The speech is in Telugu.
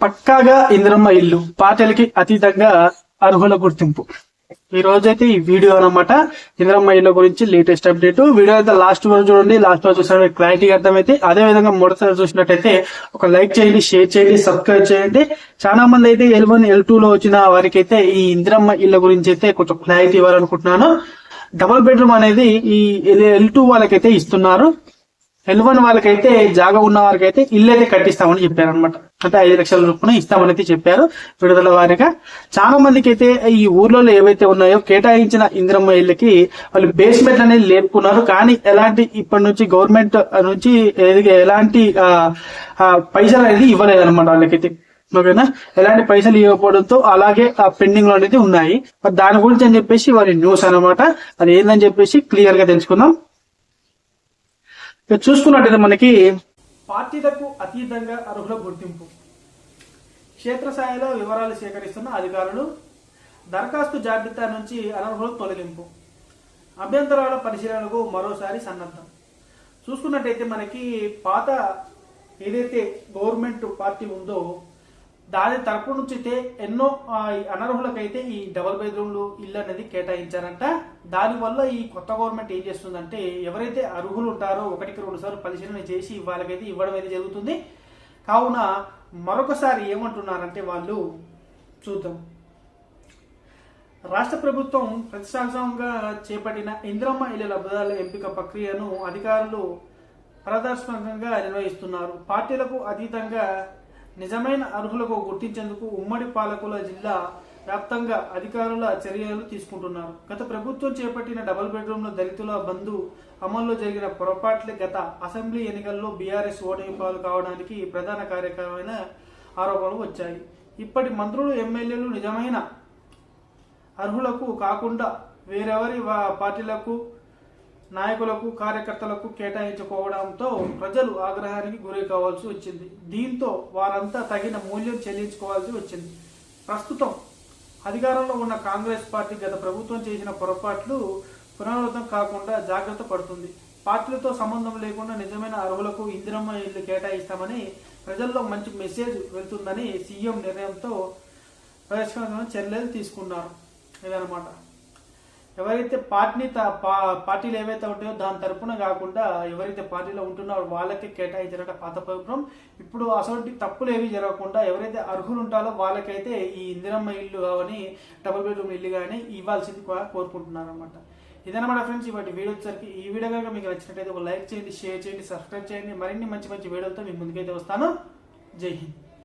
పక్కాగా ఇందిరమ్మ ఇల్లు పార్టీలకి అతీతంగా అర్హుల గుర్తింపు. ఈ రోజైతే ఈ వీడియో అనమాట ఇందిరమ్మ ఇల్లు గురించి లేటెస్ట్ అప్డేట్. వీడియో అయితే లాస్ట్ వరకు చూడండి. లాస్ట్ వరకు చూసిన క్లారిటీగా అర్థమైతే, అదే విధంగా మొదటిసారి చూసినట్టయితే ఒక లైక్ చేయండి, షేర్ చేయండి, సబ్స్క్రైబ్ చేయండి. చాలా మంది అయితే L1 L2 లో వచ్చిన వారికి అయితే ఈ ఇందిరమ్మ ఇళ్ళ గురించి అయితే కొంచెం క్లారిటీ ఇవ్వాలనుకుంటున్నాను. డబుల్ బెడ్రూమ్ అనేది ఈ L2 వాళ్ళకైతే ఇస్తున్నారు. L1 వాళ్ళకైతే జాగా ఉన్న వారికైతే ఇల్లు అయితే కట్టిస్తామని చెప్పారు అనమాట. అంటే 5 లక్షల రూపాయలు ఇస్తామని అయితే చెప్పారు విడుదల వారిగా. చాలా మందికి అయితే ఈ ఊర్లో ఏవైతే ఉన్నాయో కేటాయించిన ఇందిరమ్మ ఇళ్ళకి వాళ్ళు బేస్మెంట్ అనేది లేపుకున్నారు. కానీ ఎలాంటి ఇప్పటి నుంచి గవర్నమెంట్ నుంచి ఎలాంటి పైసలు అనేది ఇవ్వలేదన్నమాట వాళ్ళకైతే. ఓకేనా, ఎలాంటి పైసలు ఇవ్వకపోవడంతో అలాగే పెండింగ్ లో అనేది ఉన్నాయి. దాని గురించి అని చెప్పేసి వారి న్యూస్ అనమాట. అది ఏందని చెప్పేసి క్లియర్ గా తెలుసుకుందాం. చూసుకున్నట్టయితే మనకి పార్టీలకు అతీతంగా అర్హుల గుర్తింపు, క్షేత్రస్థాయిలో వివరాలు సేకరిస్తున్న అధికారులు, దరఖాస్తు జాబితా నుంచి అనర్హుల తొలగింపు, అభ్యంతరాల పరిశీలనకు మరోసారి సన్నద్ధం. చూసుకున్నట్టయితే మనకి పాత ఏదైతే గవర్నమెంట్ పార్టీ ఉందో దాని తరపు నుంచి అయితే ఎన్నో అనర్హులకైతే ఈ డబుల్ బెడ్రూమ్లు ఇల్లు అనేది కేటాయించారంట. దానివల్ల ఈ కొత్త గవర్నమెంట్ ఏం చేస్తుందంటే ఎవరైతే అర్హులు ఉంటారో 1-2 సార్లు పరిశీలన చేసి వాళ్ళకైతే ఇవ్వడం అయితే జరుగుతుంది. కావున మరొకసారి ఏమంటున్నారంటే వాళ్ళు చూద్దాం. రాష్ట్ర ప్రభుత్వం ప్రతిష్టాత్మకంగా చేపట్టిన ఇందిరమ్మ ఇళ్ల లబ్ధిదారుల ఎంపిక ప్రక్రియను అధికారులు పారదర్శకంగా నిర్వహిస్తున్నారు. పార్టీలకు అతీతంగా నిజమైన అర్హులకు గుర్తించేందుకు ఉమ్మడి పాలకుల జిల్లా వ్యాప్తంగా అధికారుల చర్యలు తీసుకుంటున్నారు. గత ప్రభుత్వం చేపట్టిన డబుల్ బెడ్రూమ్ల దళితుల బంధు అమల్లో జరిగిన పొరపాట్లే గత అసెంబ్లీ ఎన్నికల్లో బీఆర్ఎస్ ఓటమి పాలు కావడానికి ప్రధాన కార్యక్రమమైన ఆరోపణలు వచ్చాయి. ఇప్పటి మంత్రులు, ఎమ్మెల్యేలు నిజమైన అర్హులకు కాకుండా వేరెవరి పార్టీలకు, నాయకులకు, కార్యకర్తలకు కేటాయించుకోవడంతో ప్రజలు ఆగ్రహానికి గురి కావాల్సి వచ్చింది. దీంతో వారంతా తగిన మూల్యం చెల్లించుకోవాల్సి వచ్చింది. ప్రస్తుతం అధికారంలో ఉన్న కాంగ్రెస్ పార్టీ గత ప్రభుత్వం చేసిన పొరపాట్లు పునరావృతం కాకుండా జాగ్రత్త పడుతుంది. పార్టీలతో సంబంధం లేకుండా నిజమైన అర్హులకు ఇందిరమ్మ ఇల్లు కేటాయిస్తామని ప్రజల్లో మంచి మెసేజ్ వెళ్తుందని సీఎం నిర్ణయంతో ప్రవేశపెట్టిన చర్యలు తీసుకున్నారు. ఇదనమాట. ఎవరైతే పార్టీలు ఏవైతే ఉంటాయో దాని తరపున కాకుండా ఎవరైతే పార్టీలో ఉంటున్నారో వాళ్ళకే కేటాయించారంటే పాత ప్రభుత్వం. ఇప్పుడు అసలు తప్పులు ఏవి జరగకుండా ఎవరైతే అర్హులు ఉంటారో వాళ్ళకైతే ఈ ఇందిరమ్మ ఇల్లు కానీ డబుల్ బెడ్రూమ్ ఇల్లు కానీ ఇవ్వాల్సింది కోరుకుంటున్నారు అనమాట. ఇదనమాట ఫ్రెండ్స్ ఇవాటి వీడియో వచ్చరికి. ఈ వీడియో కనుక మీకు నచ్చినట్టయితే ఒక లైక్ చేయండి, షేర్ చేయండి, సబ్స్క్రైబ్ చేయండి. మరిన్ని మంచి మంచి వీడియోలతో మీ ముందుకైతే వస్తాను. జై హింద్.